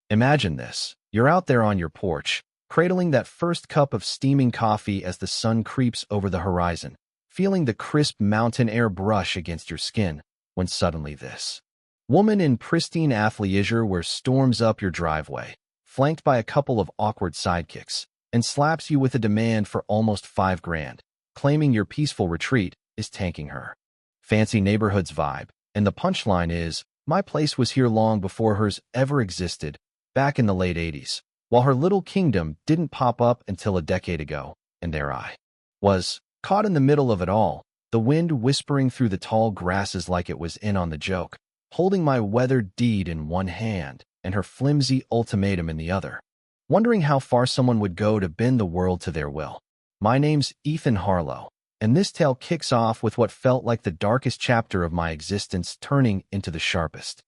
Imagine this. You're out there on your porch, cradling that first cup of steaming coffee as the sun creeps over the horizon, feeling the crisp mountain air brush against your skin, when suddenly this woman in pristine athleisure wears storms up your driveway, flanked by a couple of awkward sidekicks, and slaps you with a demand for almost $5,000, claiming your peaceful retreat is tanking her fancy neighborhood's vibe. And the punchline is, my place was here long before hers ever existed, back in the late 80s, while her little kingdom didn't pop up until a decade ago, and there I was, caught in the middle of it all, the wind whispering through the tall grasses like it was in on the joke, holding my weathered deed in one hand and her flimsy ultimatum in the other, wondering how far someone would go to bend the world to their will. My name's Ethan Harlow, and this tale kicks off with what felt like the darkest chapter of my existence turning into the sharpest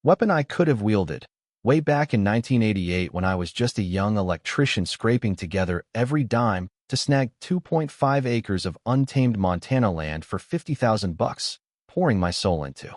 weapon I could have wielded, way back in 1988 when I was just a young electrician scraping together every dime to snag 2.5 acres of untamed Montana land for $50,000, pouring my soul into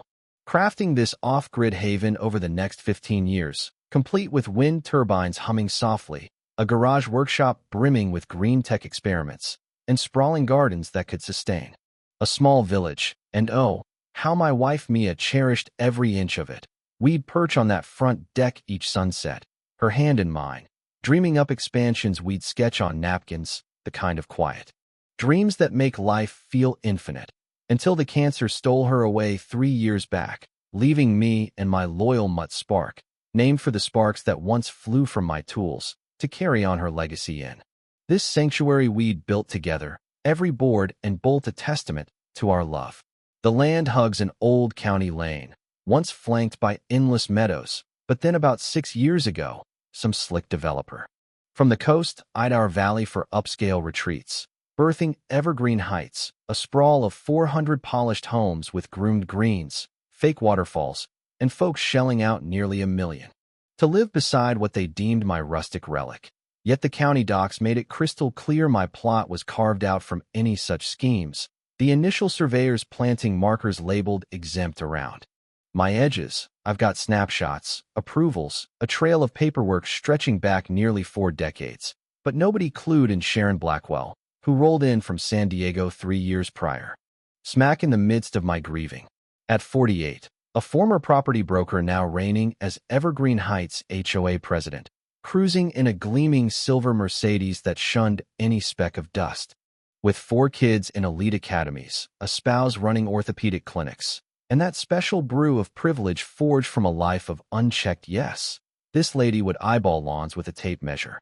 crafting this off-grid haven over the next 15 years, complete with wind turbines humming softly, a garage workshop brimming with green tech experiments, and sprawling gardens that could sustain a small village. And oh, how my wife Mia cherished every inch of it. We'd perch on that front deck each sunset, her hand in mine, dreaming up expansions we'd sketch on napkins, the kind of quiet dreams that make life feel infinite, until the cancer stole her away 3 years back, leaving me and my loyal mutt Spark, named for the sparks that once flew from my tools, to carry on her legacy in this sanctuary we'd built together, every board and bolt a testament to our love. The land hugs an old county lane, once flanked by endless meadows, but then about 6 years ago, some slick developer from the coast eyed our valley for upscale retreats, birthing Evergreen Heights, a sprawl of 400 polished homes with groomed greens, fake waterfalls, and folks shelling out nearly $1 million to live beside what they deemed my rustic relic. Yet the county docs made it crystal clear my plot was carved out from any such schemes, the initial surveyors planting markers labeled exempt around my edges. I've got snapshots, approvals, a trail of paperwork stretching back nearly 4 decades, but nobody clued in Sharon Blackwell, who rolled in from San Diego 3 years prior, smack in the midst of my grieving. At 48, a former property broker now reigning as Evergreen Heights HOA president, cruising in a gleaming silver Mercedes that shunned any speck of dust. With 4 kids in elite academies, a spouse running orthopedic clinics, and that special brew of privilege forged from a life of unchecked yes, this lady would eyeball lawns with a tape measure.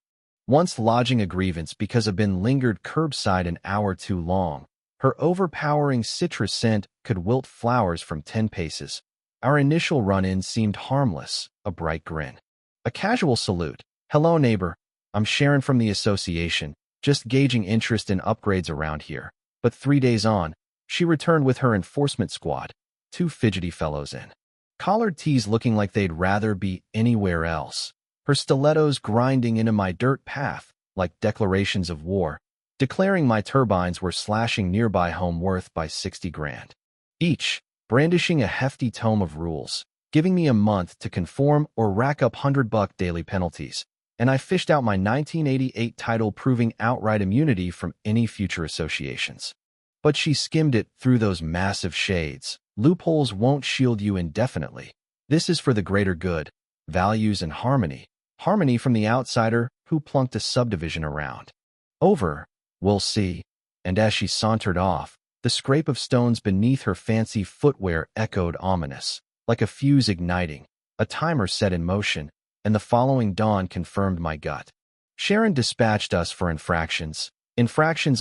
Once lodging a grievance because a bin lingered curbside an hour too long, her overpowering citrus scent could wilt flowers from 10 paces. Our initial run-in seemed harmless, a bright grin, a casual salute. "Hello, neighbor. I'm Sharon from the association, just gauging interest in upgrades around here." But 3 days on, she returned with her enforcement squad, 2 fidgety fellows in collared tees looking like they'd rather be anywhere else, her stilettos grinding into my dirt path like declarations of war, declaring my turbines were slashing nearby home worth by $60,000 each, brandishing a hefty tome of rules, giving me a month to conform or rack up $100 daily penalties. And I fished out my 1988 title proving outright immunity from any future associations. But she skimmed it through those massive shades. Loopholes won't shield you indefinitely. This is for the greater good, values and harmony. Harmony from the outsider who plunked a subdivision around. Over, we'll see. And as she sauntered off, the scrape of stones beneath her fancy footwear echoed ominous, like a fuse igniting, a timer set in motion, and the following dawn confirmed my gut. Sharon dispatched us for infractions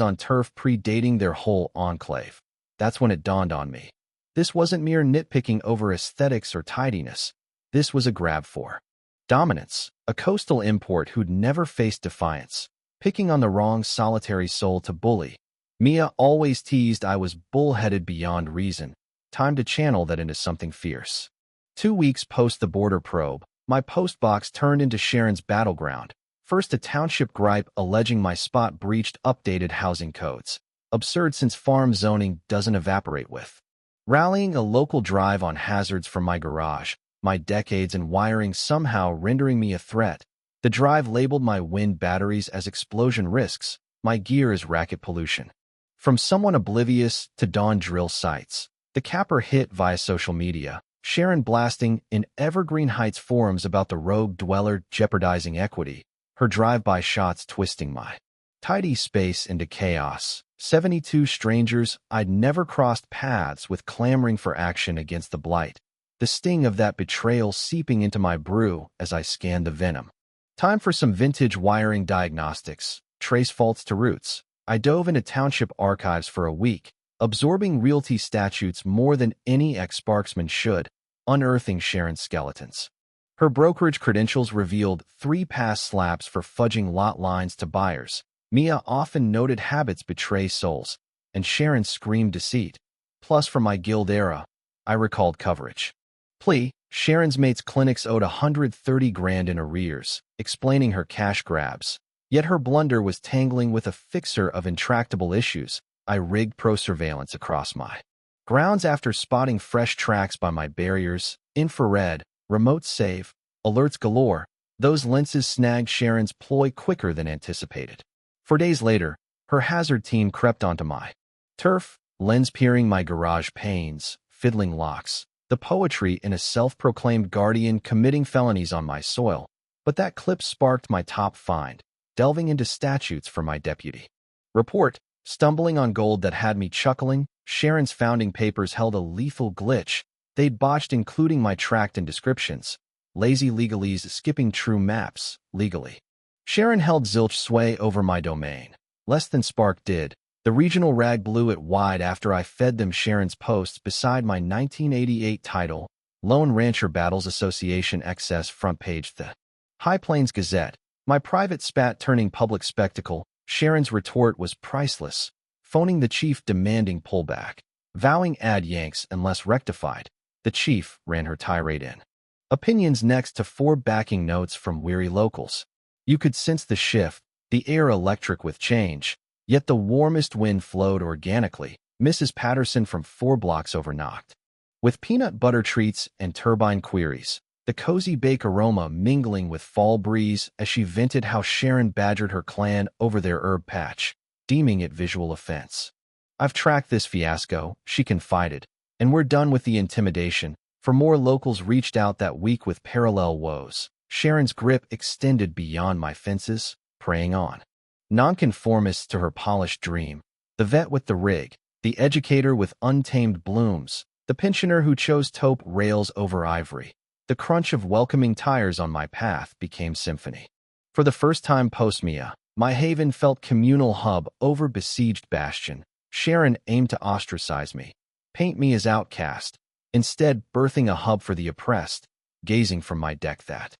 on turf predating their whole enclave. That's when it dawned on me. This wasn't mere nitpicking over aesthetics or tidiness. This was a grab for dominance, a coastal import who'd never faced defiance, picking on the wrong solitary soul to bully. Mia always teased I was bullheaded beyond reason. Time to channel that into something fierce. 2 weeks post the border probe, my postbox turned into Sharon's battleground. First, a township gripe alleging my spot breached updated housing codes. Absurd since farm zoning doesn't evaporate with. Rallying a local drive on hazards from my garage, my decades in wiring somehow rendering me a threat. The drive labeled my wind batteries as explosion risks, my gear as racket pollution. From someone oblivious to dawn drill sites, the capper hit via social media, Sharon blasting in Evergreen Heights forums about the rogue dweller jeopardizing equity, her drive-by shots twisting my tidy space into chaos. 72 strangers I'd never crossed paths with clamoring for action against the blight, the sting of that betrayal seeping into my brew as I scanned the venom. Time for some vintage wiring diagnostics, trace faults to roots. I dove into township archives for a week, absorbing realty statutes more than any ex-sparksman should, unearthing Sharon's skeletons. Her brokerage credentials revealed 3 past slaps for fudging lot lines to buyers. Mia often noted habits betray souls, and Sharon screamed deceit. Plus, from my guild era, I recalled coverage. Plea, Sharon's mate's clinics owed $130,000 in arrears, explaining her cash grabs. Yet her blunder was tangling with a fixer of intractable issues. I rigged pro surveillance across my grounds after spotting fresh tracks by my barriers, infrared, remote save, alerts galore. Those lenses snagged Sharon's ploy quicker than anticipated. 4 days later, her hazard team crept onto my turf, lens peering my garage panes, fiddling locks, the poetry in a self-proclaimed guardian committing felonies on my soil. But that clip sparked my top find, delving into statutes for my deputy report, stumbling on gold that had me chuckling. Sharon's founding papers held a lethal glitch. They'd botched including my tract and descriptions. Lazy legalese skipping true maps, legally. Sharon held zilch sway over my domain. Less than Spark did. The regional rag blew it wide after I fed them Sharon's posts beside my 1988 title, Lone Rancher Battles Association XS front page. The High Plains Gazette, my private spat turning public spectacle. Sharon's retort was priceless, phoning the chief demanding pullback, vowing ad yanks unless rectified. The chief ran her tirade in opinions next to 4 backing notes from weary locals. You could sense the shift, the air electric with change, yet the warmest wind flowed organically. Mrs. Patterson from 4 blocks over knocked. With peanut butter treats and turbine queries, the cozy bake aroma mingling with fall breeze as she vented how Sharon badgered her clan over their herb patch, deeming it visual offense. I've tracked this fiasco, she confided, and we're done with the intimidation. For more locals reached out that week with parallel woes. Sharon's grip extended beyond my fences, preying on nonconformists to her polished dream. The vet with the rig, the educator with untamed blooms, the pensioner who chose taupe rails over ivory. The crunch of welcoming tires on my path became symphony. For the first time post-Mia, my haven felt communal hub over besieged bastion. Sharon aimed to ostracize me, paint me as outcast, instead birthing a hub for the oppressed, gazing from my deck that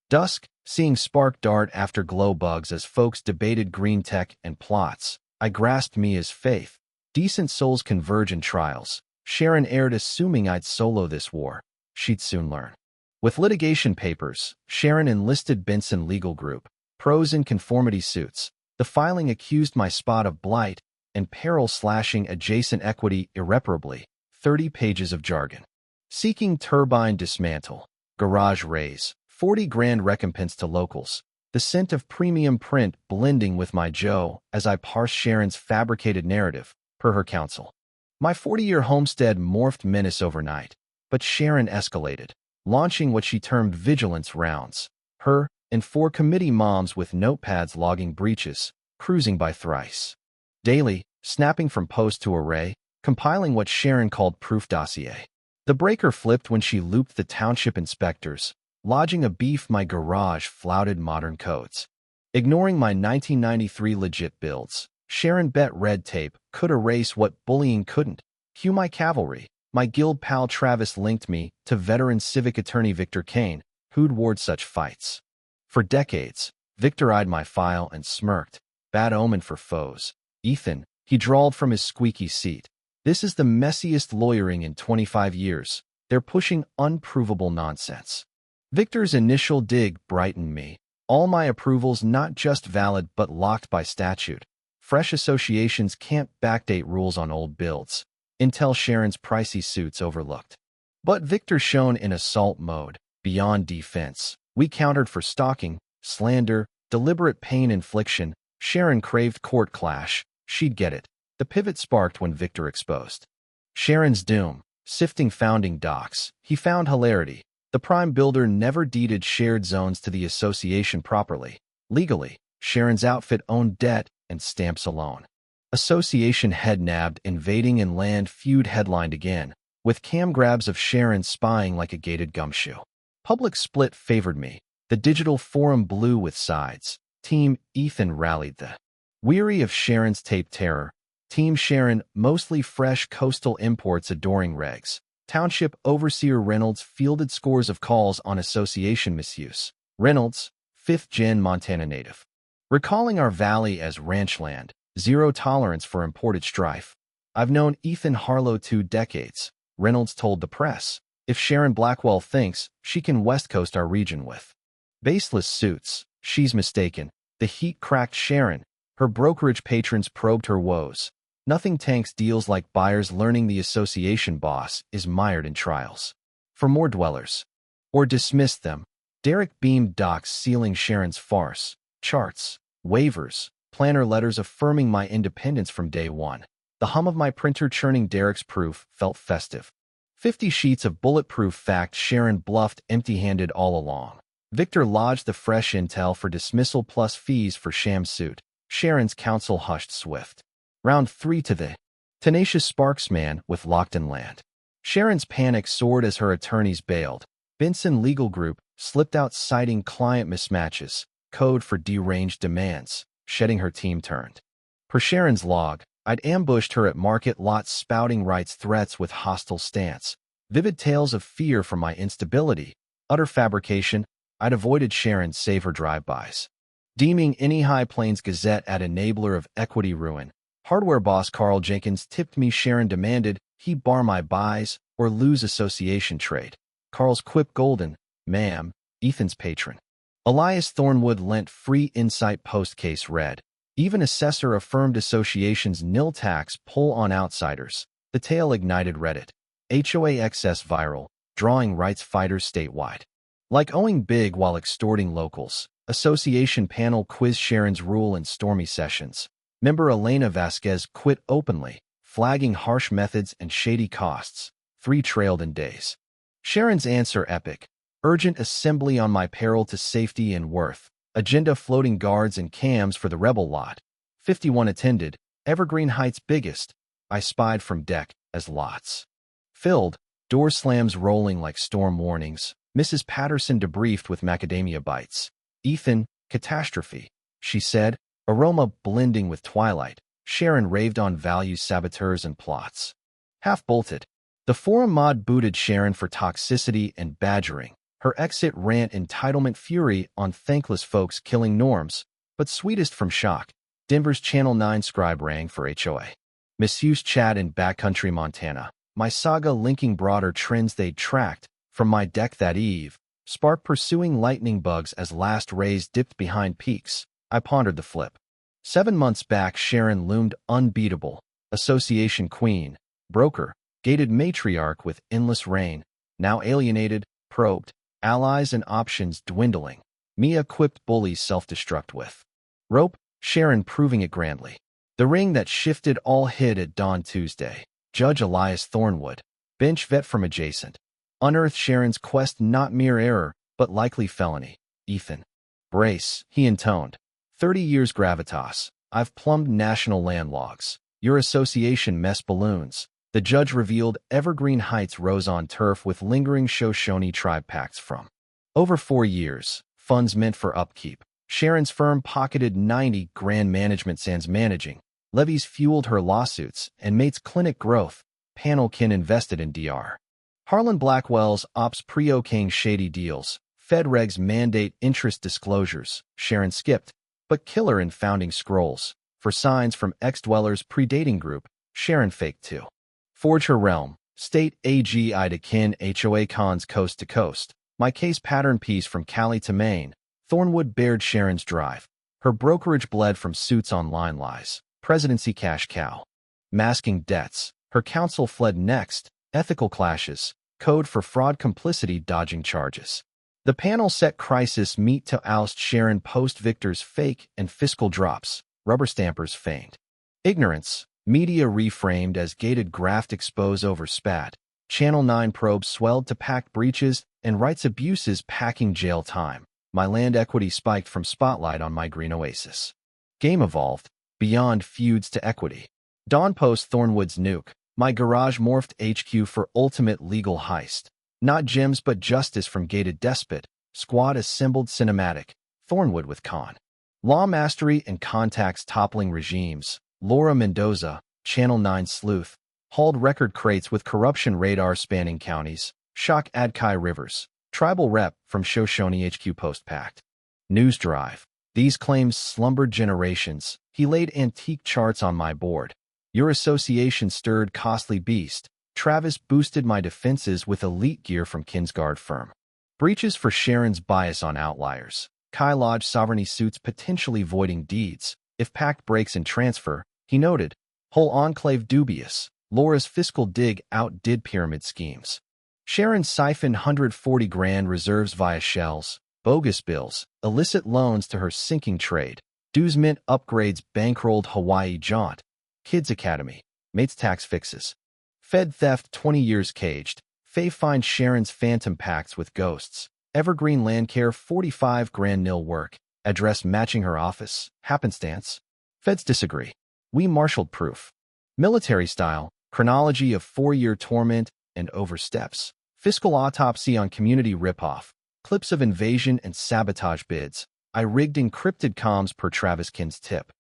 dusk, seeing spark dart after glow bugs as folks debated green tech and plots. I grasped Mia's faith. Decent souls converge in trials. Sharon aired assuming I'd solo this war. She'd soon learn. With litigation papers, Sharon enlisted Benson Legal Group, pros in conformity suits. The filing accused my spot of blight and peril slashing adjacent equity irreparably. 30 pages of jargon. Seeking turbine dismantle. Garage raise. 40 grand recompense to locals. The scent of premium print blending with my Joe as I parsed Sharon's fabricated narrative, per her counsel. My 40-year homestead morphed menace overnight, but Sharon escalated, launching what she termed vigilance rounds. Her and 4 committee moms with notepads logging breaches, cruising by thrice daily, snapping from post to array, compiling what Sharon called proof dossier. The breaker flipped when she looped the township inspectors, lodging a beef my garage flouted modern codes. Ignoring my 1993 legit builds, Sharon bet red tape could erase what bullying couldn't. Cue my cavalry. My guild pal Travis linked me to veteran civic attorney Victor Kane, who'd ward such fights. For decades, Victor eyed my file and smirked. Bad omen for foes. Ethan, he drawled from his squeaky seat. This is the messiest lawyering in 25 years. They're pushing unprovable nonsense. Victor's initial dig brightened me. All my approvals not just valid but locked by statute. Fresh associations can't backdate rules on old builds. Intel Sharon's pricey suits overlooked. But Victor shone in assault mode. beyond defense. We countered for stalking, slander, deliberate pain infliction. Sharon craved court clash. She'd get it. The pivot sparked when Victor exposed Sharon's doom, sifting founding docs. He found hilarity. The prime builder never deeded shared zones to the association properly. Legally, Sharon's outfit owned debt and stamps alone. Association head nabbed, invading and land feud headlined again, with cam grabs of Sharon spying like a gated gumshoe. Public split favored me. The digital forum blew with sides. Team Ethan rallied the weary of Sharon's tape terror. Team Sharon, mostly fresh coastal imports adoring regs. Township Overseer Reynolds fielded scores of calls on association misuse. Reynolds, 5th-gen Montana native. Recalling our valley as ranchland, zero tolerance for imported strife. I've known Ethan Harlow 2 decades, Reynolds told the press. If Sharon Blackwell thinks she can West Coast our region with baseless suits, she's mistaken. The heat cracked Sharon. Her brokerage patrons probed her woes. Nothing tanks deals like buyers learning the association boss is mired in trials. For more dwellers. Or dismissed them. Derek beamed docs sealing Sharon's farce. Charts, waivers, planner letters affirming my independence from day one. The hum of my printer churning Derek's proof felt festive. 50 sheets of bulletproof fact Sharon bluffed empty-handed all along. Victor lodged the fresh intel for dismissal plus fees for sham suit. Sharon's counsel hushed swift. Round 3 to the tenacious Sparksman with locked-in land. Sharon's panic soared as her attorneys bailed. Benson Legal Group slipped out citing client mismatches, code for deranged demands. Shedding her team turned. Per Sharon's log, I'd ambushed her at market lots spouting rights threats with hostile stance. Vivid tales of fear from my instability. Utter fabrication. I'd avoided Sharon save her drive-bys. Deeming any High Plains Gazette an enabler of equity ruin, hardware boss Carl Jenkins tipped me Sharon demanded he bar my buys or lose association trade. Carl's quip golden, ma'am, Ethan's patron. Elias Thornwood lent free insight post-case read. Even assessor affirmed association's nil tax pull on outsiders. The tale ignited Reddit. HOA excess viral, drawing rights fighters statewide. Like owing big while extorting locals, association panel quiz Sharon's rule in stormy sessions. Member Elena Vasquez quit openly, flagging harsh methods and shady costs. 3 trailed in days. Sharon's answer epic. Urgent assembly on my peril to safety and worth. Agenda floating guards and cams for the rebel lot. 51 attended. Evergreen Heights biggest. I spied from deck as lots filled. Door slams rolling like storm warnings. Mrs. Patterson debriefed with macadamia bites. Ethan, catastrophe, she said, aroma blending with twilight. Sharon raved on values saboteurs and plots. Half-bolted. The forum mod booted Sharon for toxicity and badgering. Her exit rant entitlement fury on thankless folks killing norms, but sweetest from shock. Denver's Channel 9 scribe rang for HOA. Misuse chat in backcountry Montana. My saga linking broader trends they'd tracked. From my deck that eve, spark pursuing lightning bugs as last rays dipped behind peaks. I pondered the flip. 7 months back Sharon loomed unbeatable. Association queen, broker, gated matriarch with endless reign. Now alienated, probed, allies and options dwindling. Me equipped bullies self-destruct with rope, Sharon proving it grandly. The ring that shifted all hid at dawn Tuesday. Judge Elias Thornwood, bench vet from adjacent. Unearthed Sharon's quest not mere error, but likely felony. Ethan. Brace, he intoned. 30 years gravitas. I've plumbed national land logs. Your association mess balloons. The judge revealed Evergreen Heights rose on turf with lingering Shoshone tribe pacts from over 4 years. Funds meant for upkeep. Sharon's firm pocketed 90 grand management sans managing. Levies fueled her lawsuits and mates clinic growth. Panelkin invested in DR. Harlan Blackwell's ops pre-okaying shady deals. Fed regs mandate interest disclosures. Sharon skipped, but killer in founding scrolls. For signs from ex-dwellers predating group, Sharon faked too. Forge her realm. State AGI to kin HOA cons coast to coast. My case pattern piece from Cali to Maine. Thornwood bared Sharon's drive. Her brokerage bled from suits online lies. Presidency cash cow. Masking debts. Her counsel fled next. Ethical clashes. Code for fraud complicity dodging charges. The panel set crisis meet to oust Sharon post Victor's fake and fiscal drops, rubber stampers feigned. Ignorance, media reframed as gated graft expose over spat, Channel 9 probes swelled to packed breaches and rights abuses packing jail time. My land equity spiked from spotlight on my green oasis. Game evolved, beyond feuds to equity. Dawn post Thornwood's nuke, my garage morphed HQ for ultimate legal heist. Not gems but justice from gated despot, squad assembled cinematic, Thornwood with con. Law mastery and contacts toppling regimes, Laura Mendoza, Channel 9 sleuth, hauled record crates with corruption radar spanning counties, shock Adkai rivers, tribal rep from Shoshone HQ post-pact. News drive. These claims slumbered generations. He laid antique charts on my board. Your association stirred costly beast. Travis boosted my defenses with elite gear from Kinsguard firm. Breaches for Sharon's bias on outliers. Kai Lodge sovereignty suits potentially voiding deeds. If pact breaks in transfer, he noted. Whole enclave dubious. Laura's fiscal dig outdid pyramid schemes. Sharon siphoned 140 grand reserves via shells, bogus bills, illicit loans to her sinking trade. Dues mint upgrades bankrolled Hawaii jaunt. Kids Academy. Mates tax fixes. Fed theft 20 years caged. Faye finds Sharon's phantom pacts with ghosts. Evergreen Landcare 45 grand nil work. Address matching her office. Happenstance. Feds disagree. We marshaled proof. Military style. Chronology of 4-year torment and oversteps. Fiscal autopsy on community ripoff. Clips of invasion and sabotage bids. I rigged encrypted comms per Travis Kin's tip.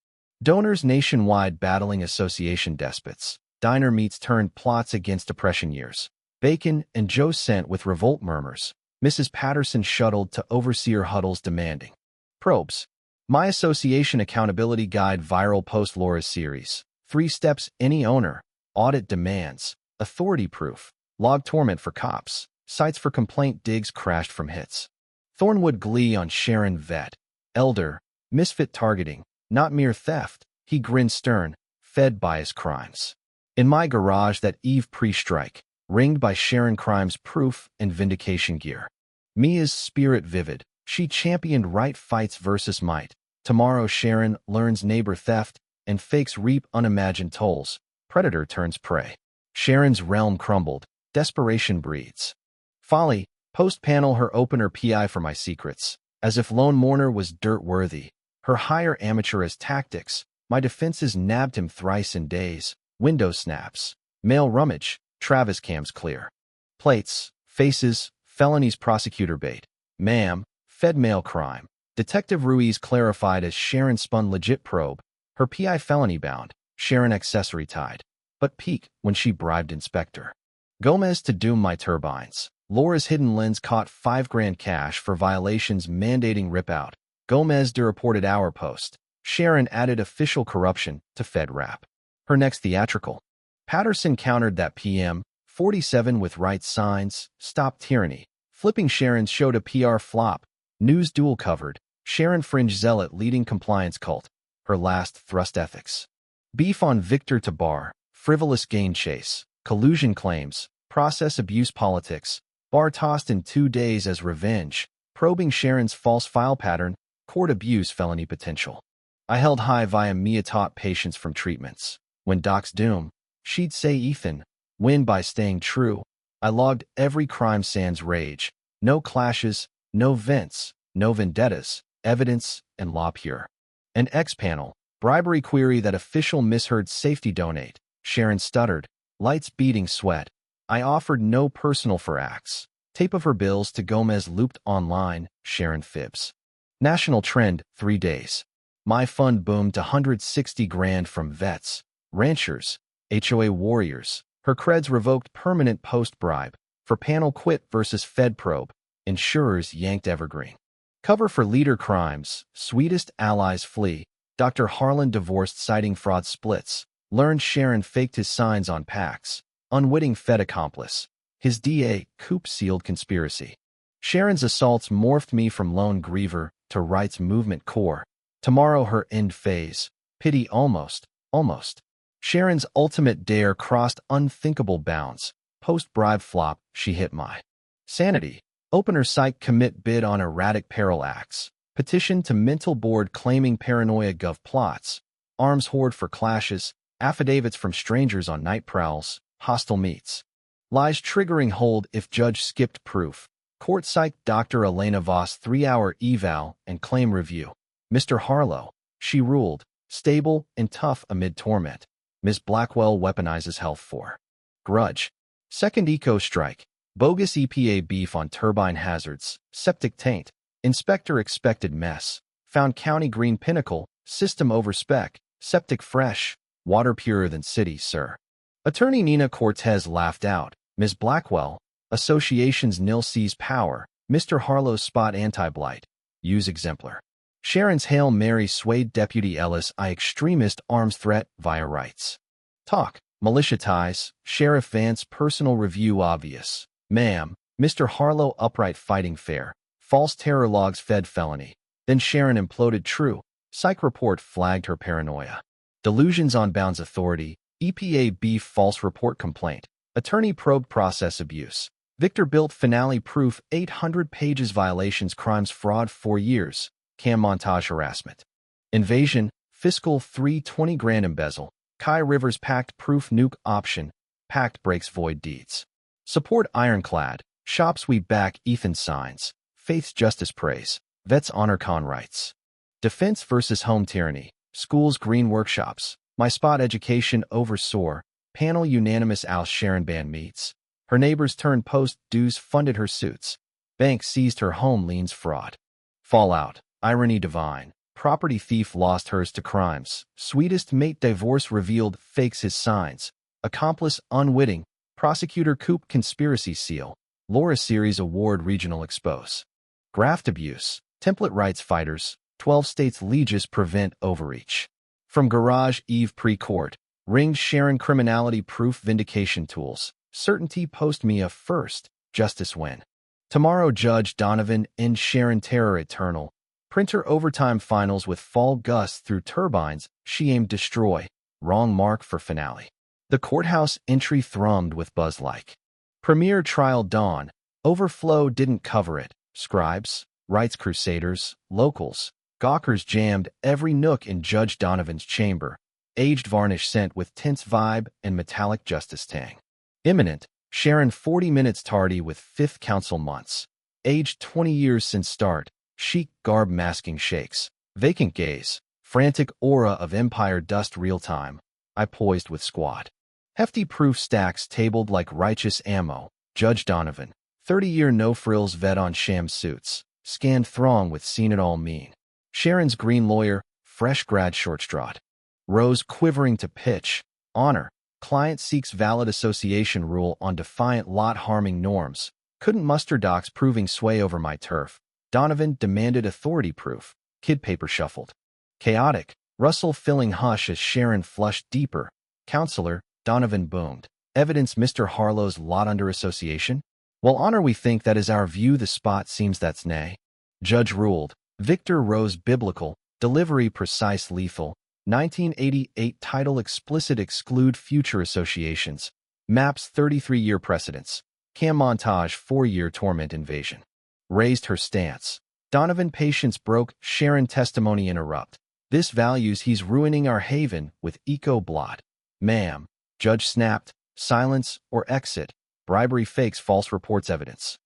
Donors nationwide battling association despots. Diner meets turned plots against oppression years. Bacon and Joe sent with revolt murmurs. Mrs. Patterson shuttled to overseer huddles demanding. Probes. My association accountability guide viral post Laura's series. 3 steps any owner. Audit demands. Authority proof. Log torment for cops. Sites for complaint digs crashed from hits. Thornwood glee on Sharon vet. Elder. Misfit targeting. Not mere theft. He grinned stern. Fed by his crimes. In my garage that eve pre-strike, ringed by Sharon crimes proof and vindication gear. Mia's spirit vivid. She championed right fights versus might. Tomorrow Sharon learns neighbor theft and fakes reap unimagined tolls. Predator turns prey. Sharon's realm crumbled. Desperation breeds. Folly. Post-panel her opener PI for my secrets. As if lone mourner was dirt-worthy. Her hire amateur as tactics. My defenses nabbed him thrice in days. Window snaps. Mail rummage. Travis cams clear. Plates. Faces. Felonies prosecutor bait. Ma'am. Fed mail crime. Detective Ruiz clarified as Sharon spun legit probe. Her PI felony bound. Sharon accessory tied. But peak when she bribed inspector. Gomez to doom my turbines. Laura's hidden lens caught 5 grand cash for violations mandating rip-out. Gomez reported our post. Sharon added official corruption to Fed rap. Her next theatrical. Patterson countered that PM, 47 with right signs, stop tyranny. Flipping Sharon's showed a PR flop. News dual covered. Sharon fringe zealot leading compliance cult. Her last thrust ethics. Beef on Victor to bar. Frivolous gain chase. Collusion claims. Process abuse politics. Bar tossed in 2 days as revenge. Probing Sharon's false file pattern. Court abuse felony potential. I held high via Mia taught patience from treatments. When docs doom, she'd say Ethan, win by staying true. I logged every crime sans rage. No clashes, no vents, no vendettas, evidence, and law pure. An X-panel, bribery query that official misheard safety donate. Sharon stuttered, lights beating sweat. I offered no personal for acts. Tape of her bills to Gomez looped online. Sharon fibs. National trend, 3 days. My fund boomed to 160 grand from vets. Ranchers, HOA warriors, her creds revoked permanent post-bribe, for panel quit versus Fed probe, insurers yanked evergreen. Cover for leader crimes, sweetest allies flee, Dr. Harlan divorced citing fraud splits, learned Sharon faked his signs on packs, unwitting Fed accomplice, his DA coup sealed conspiracy. Sharon's assaults morphed me from lone griever to rights movement core, tomorrow her end phase, pity almost. Sharon's ultimate dare crossed unthinkable bounds. Post-bribe flop, she hit my sanity. Opener psych commit bid on erratic peril acts. Petition to mental board claiming paranoia gov plots. Arms hoard for clashes. Affidavits from strangers on night prowls. Hostile meets. Lies triggering hold if judge skipped proof. Court psych Dr. Elena Voss 3-hour eval and claim review. Mr. Harlow. She ruled. Stable and tough amid torment. Ms. Blackwell weaponizes health for grudge. Second eco strike. Bogus EPA beef on turbine hazards. Septic taint. Inspector expected mess. Found county green pinnacle. System over spec. Septic fresh. Water purer than city, sir. Attorney Nina Cortez laughed out. Ms. Blackwell. Associations nil seize power. Mr. Harlow's spot anti-blight. Use exemplar. Sharon's Hail Mary swayed Deputy Ellis I extremist arms threat via rights. Talk. Militia ties. Sheriff Vance personal review obvious. Ma'am. Mr. Harlow upright fighting fair. False terror logs fed felony. Then Sharon imploded true. Psych report flagged her paranoia. Delusions on bounds authority. EPA beef false report complaint. Attorney probed process abuse. Victor built finale proof 800 pages violations crimes fraud 4 years. Cam montage harassment. Invasion. Fiscal 320 grand embezzle. Kai Rivers packed proof nuke option. Pact breaks void deeds. Support ironclad. Shops we back Ethan signs. Faith's justice praise. Vets honor con rights. Defense versus home tyranny. Schools green workshops. My spot education over soar. Panel unanimous oust Sharon Ban meets. Her neighbors turned post dues funded her suits. Bank seized her home liens fraud. Fallout. Irony divine. Property thief lost hers to crimes. Sweetest mate divorce revealed fakes his signs. Accomplice unwitting. Prosecutor coup conspiracy seal. Laura Series award regional expose. Graft abuse. Template rights fighters. 12 states leges prevent overreach. From garage Eve pre-court. Ringed Sharon criminality proof vindication tools. Certainty post Mia first. Justice win. Tomorrow Judge Donovan end Sharon terror eternal. Printer overtime finals with fall gusts through turbines. She aimed destroy. Wrong mark for finale. The courthouse entry thrummed with buzz like. Premier trial dawn. Overflow didn't cover it. Scribes, rights crusaders, locals, gawkers jammed every nook in Judge Donovan's chamber. Aged varnish scent with tense vibe and metallic justice tang. Imminent. Sharon 40 minutes tardy with 5th counsel months. Aged 20 years since start. Chic garb masking shakes. Vacant gaze. Frantic aura of empire dust real time. I poised with squad. Hefty proof stacks tabled like righteous ammo. Judge Donovan. 30-year no-frills vet on sham suits. Scanned throng with seen it all mean. Sharon's green lawyer. Fresh grad short-strawed. Rose quivering to pitch. Honor. Client seeks valid association rule on defiant lot-harming norms. Couldn't muster docs proving sway over my turf. Donovan demanded authority proof. Kid paper shuffled. Chaotic. Russell filling hush as Sharon flushed deeper. Counselor. Donovan boomed. Evidence Mr. Harlow's lot under association? Well, honor we think that is our view the spot seems that's nay. Judge ruled. Victor Rose biblical. Delivery precise lethal. 1988 title explicit exclude future associations. Maps 33-year precedents. Cam montage 4-year torment invasion. Raised her stance. Donovan patience broke. Sharon testimony interrupt. This values he's ruining our haven with eco blot. Ma'am. Judge snapped. Silence or exit. Bribery fakes false reports evidence.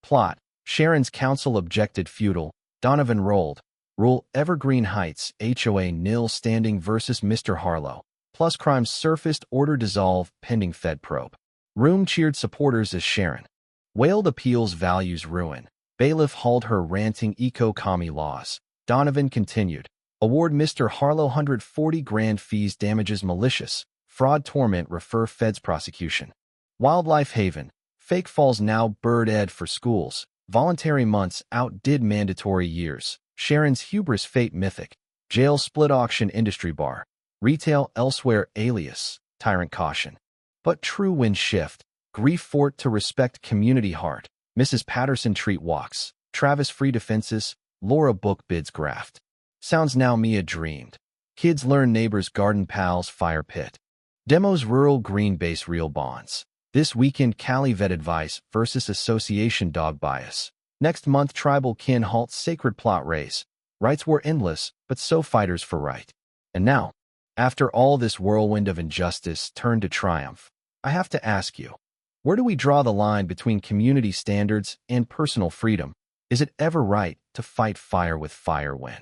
Plot. Sharon's counsel objected futile. Donovan rolled. Rule Evergreen Heights HOA nil standing versus Mr. Harlow. Plus crimes surfaced order dissolve pending Fed probe. Room cheered supporters as Sharon. Wailed appeals values ruin. Bailiff hauled her ranting eco-commie laws. Donovan continued. Award Mr. Harlow 140 grand fees damages malicious. Fraud torment refer Fed's prosecution. Wildlife haven. Fake falls now bird ed for schools. Voluntary months outdid mandatory years. Sharon's hubris fate mythic. Jail split auction industry bar. Retail elsewhere alias. Tyrant caution. But true wind shift. Grief fort to respect community heart. Mrs. Patterson treat walks. Travis free defenses. Laura book bids graft. Sounds now Mia dreamed. Kids learn neighbors garden pals fire pit. Demos rural green base real bonds. This weekend Cali vet advice versus association dog bias. Next month, tribal kin halt sacred plot race. Rights were endless, but so fighters for right. And now, after all this whirlwind of injustice turned to triumph, I have to ask you, where do we draw the line between community standards and personal freedom? Is it ever right to fight fire with fire when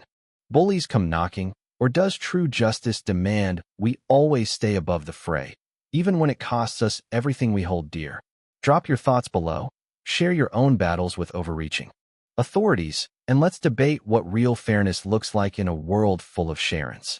bullies come knocking? Or does true justice demand we always stay above the fray, even when it costs us everything we hold dear? Drop your thoughts below, share your own battles with overreaching authorities, and let's debate what real fairness looks like in a world full of Sharons.